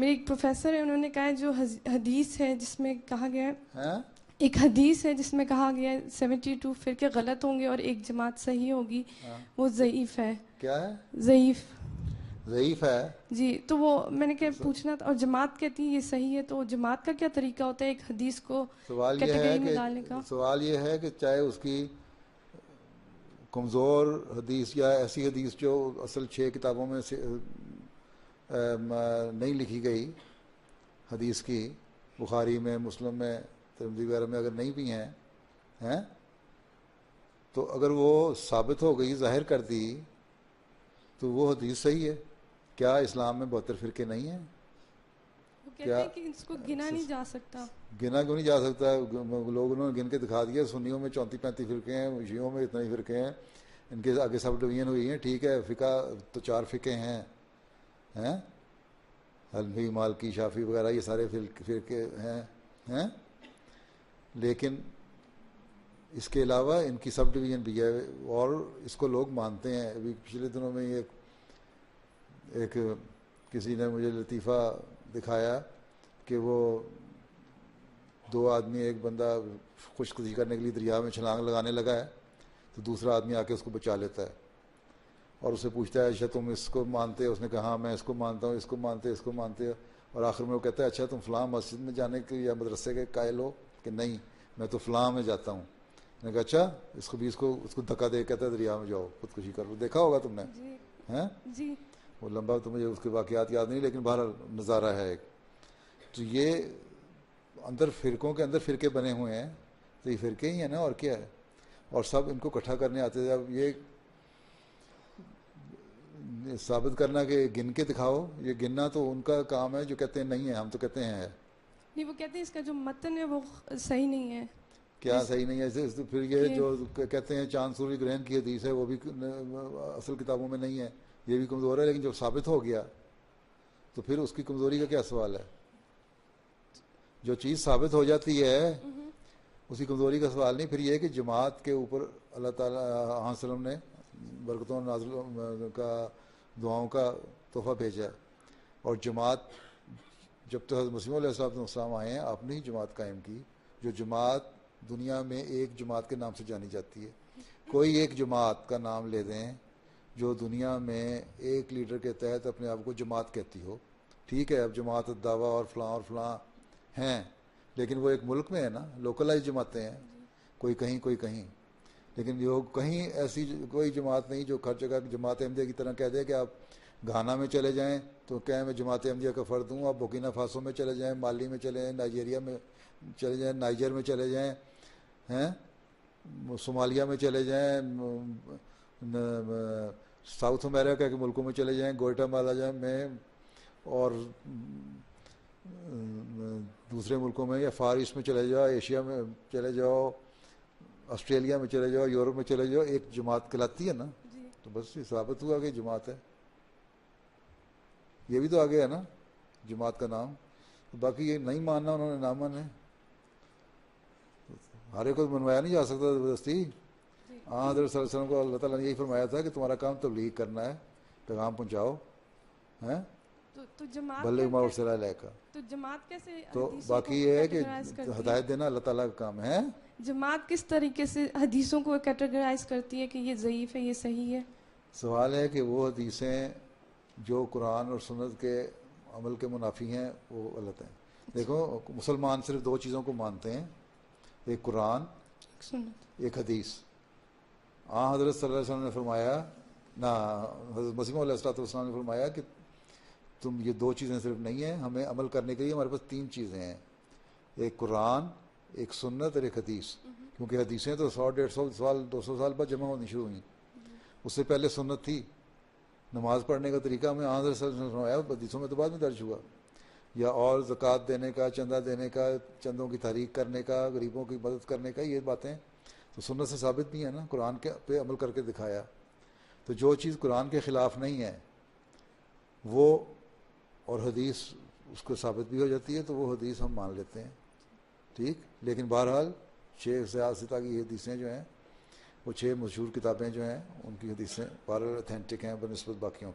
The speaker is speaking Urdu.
میرے ایک پروفیسر ہیں، انہوں نے کہا ہے جو حدیث ہے جس میں کہا گیا ہے، ہاں ایک حدیث ہے جس میں کہا گیا ہے 72 فرقے غلط ہوں گے اور ایک جماعت صحیح ہوگی، وہ ضعیف ہے. کیا ہے؟ ضعیف. ضعیف ہے. جی تو وہ میں نے کیا پوچھنا تھا، اور جماعت کہتی ہے یہ صحیح ہے، تو جماعت کا کیا طریقہ ہوتا ہے ایک حدیث کو سوال یہ ہے کیٹیگری میں کہ ڈالنے کا؟ چاہے اس کی کمزور حدیث یا ایسی حدیث جو اصل 6 کتابوں میں سے نہیں لکھی گئی حدیث کی، بخاری میں، مسلم میں، ترمذی وغیرہ میں اگر نہیں بھی ہیں تو اگر وہ ثابت ہو گئی، ظاہر کر دی، تو وہ حدیث صحیح ہے. کیا اسلام میں 72 فرقے نہیں ہیں؟ وہ کہتے ہیں کہ اس کو گنا نہیں جا سکتا. گنا کیوں نہیں جا سکتا؟ لوگوں نے گن کے دکھا دیا. سنیوں میں 34-35 فرقے ہیں، شیعوں میں اتنے ہی فرقے ہیں، ان کے آگے سب ڈویژن ہوئی ہیں. ٹھیک ہے، فقہ تو 4 فرقے ہیں، حنفی، مالکی، شافعی وغیرہ، یہ سارے فرقے ہیں، لیکن اس کے علاوہ ان کی سب ڈویژن بھی ہے، اور اس کو لوگ مانتے ہیں. ابھی پچھلے دنوں میں ایک کسی نے مجھے لطیفہ دکھایا کہ وہ 2 آدمی، ایک بندہ خشکشی کرنے کے لیے دریا میں چھلانگ لگانے لگا ہے، تو دوسرا آدمی آ کے اس کو بچا لیتا ہے اور اسے پوچھتا ہے اچھا تم اس کو مانتے ہو؟ اس نے کہا ہاں میں اس کو مانتا ہوں. اس کو مانتے ہو؟ اور آخر میں وہ کہتا ہے اچھا تم فلاں مسجد میں جانے کے یا مدرسے کے قائل ہو؟ کہ نہیں، میں تو فلاں میں جاتا ہوں. نے کہا اچھا، اس کو دھکا دے کہتا ہے دریا میں جاؤ خودکشی کرو. دیکھا ہوگا تم نے. ہیں جی وہ لمبا تو مجھے اس کے واقعات یاد نہیں، لیکن بہرحال نظارہ ہے ایک. تو یہ اندر فرقوں کے اندر فرقے بنے ہوئے ہیں، تو یہ فرقے ہی ہیں نا، اور کیا ہے. اور سب ان کو اکٹھا کرنے آتے تھے. اب یہ ثابت کرنا کہ گن کے دکھاؤ، یہ گننا تو ان کا کام ہے جو کہتے ہیں نہیں ہے، ہم تو کہتے ہیں ہے. نہیں، وہ کہتے ہیں اس کا جو متن ہے وہ صحیح نہیں ہے. کیا صحیح نہیں ہے؟ پھر یہ جو کہتے ہیں چاند سورج گرہن کی حدیث ہے وہ بھی اصل کتابوں میں نہیں ہے، یہ بھی کمزور ہے. لیکن جب ثابت ہو گیا تو پھر اس کی کمزوری کا کیا سوال ہے؟ جو چیز ثابت ہو جاتی ہے اس کی کمزوری کا سوال نہیں. پھر یہ کہ جماعت کے اوپر اللہ تعالیٰ وسلم نے برکتوں نازل کا، دعاؤں کا تحفہ بھیجا ہے. اور جماعت جب تک حضرت مسیح علیہ السلام آئے ہیں، آپ نے ہی جماعت قائم کی. جو جماعت دنیا میں ایک جماعت کے نام سے جانی جاتی ہے. کوئی ایک جماعت کا نام لے دیں جو دنیا میں ایک لیڈر کے تحت اپنے آپ کو جماعت کہتی ہو. ٹھیک ہے، اب جماعت الدعوہ اور فلاں ہیں، لیکن وہ ایک ملک میں ہے نا، لوکلائز جماعتیں ہیں، کوئی کہیں کوئی کہیں. لیکن جو کہیں ایسی کوئی جماعت نہیں جو ہر جگہ جماعت احمدیہ کی طرح کہہ دے کہ آپ گھانا میں چلے جائیں تو کہیں میں جماعت احمدیہ کا فرد ہوں، آپ بورکینا فاسو میں چلے جائیں، مالی میں چلے جائیں، نائجیریا میں چلے جائیں، نائجر میں چلے جائیں، صومالیہ میں چلے جائیں، ساؤتھ امریکہ کے ملکوں میں چلے جائیں، گوئٹا مالا میں، اور دوسرے ملکوں میں، یا فار ایسٹ میں چلے جاؤ، ایشیا میں چلے جاؤ، آسٹریلیا میں چلے جاؤ، یورپ میں چلے جاؤ، ایک جماعت کہلاتی ہے نا. تو بس یہ ثابت ہوا کہ جماعت ہے. یہ بھی تو آگے ہے نا جماعت کا نام. باقی یہ نہیں ماننا انہوں نے نہ مانے، ہر ایک کو منوایا نہیں جا سکتا زبردستی. ہاں حضرت صلی اللہ علیہ وسلم کو اللہ تعالیٰ نے یہی فرمایا تھا کہ تمہارا کام تبلیغ کرنا ہے، پیغام پہنچاؤ، تو جماعت بلغ ما ارسل الیک. تو جماعت کیسے تو حدیثوں کو باقی یہ ہے کہ کیٹیگرائز کرتی ہے؟ ہدایت دینا اللہ تعالیٰ کا کام ہے. جماعت کس طریقے سے حدیثوں کو کیٹیگرائز کرتی ہے کہ یہ ضعیف ہے، یہ صحیح ہے؟ سوال ہے کہ وہ حدیثیں جو قرآن اور سنت کے عمل کے منافی ہیں وہ غلط ہیں. دیکھو مسلمان صرف 2 چیزوں کو مانتے ہیں، ایک قرآن، ایک حدیث. حضرت صلی اللہ علیہ وسلم نے فرمایا نہ، حضرت مسیح علیہ السلام نے فرمایا کہ تم یہ 2 چیزیں صرف نہیں ہیں، ہمیں عمل کرنے کے لیے ہمارے پاس 3 چیزیں ہیں، ایک قرآن، ایک سنت اور ایک حدیث. کیونکہ حدیثیں تو 100-150 سال 200 سال بعد جمع ہونی شروع ہوئیں. اس سے پہلے سنت تھی. نماز پڑھنے کا طریقہ ہمیں حضرت صلی اللہ علیہ وسلم نے فرمایا، حدیثوں میں تو بعد میں درج ہوا. یا اور زکوٰۃ دینے کا، چندہ دینے کا، چندوں کی تحریک کرنے کا، غریبوں کی مدد کرنے کا، یہ باتیں تو سنت سے ثابت بھی ہیں نا، قرآن کے پہ عمل کر کے دکھایا. تو جو چیز قرآن کے خلاف نہیں ہے وہ، اور حدیث اس کو ثابت بھی ہو جاتی ہے، تو وہ حدیث ہم مان لیتے ہیں. ٹھیک. لیکن بہرحال 6 سیاستہ کی حدیثیں جو ہیں، وہ 6 مشہور کتابیں جو ہیں ان کی حدیثیں بہرحال اتھینٹک ہیں بنسبت باقیوں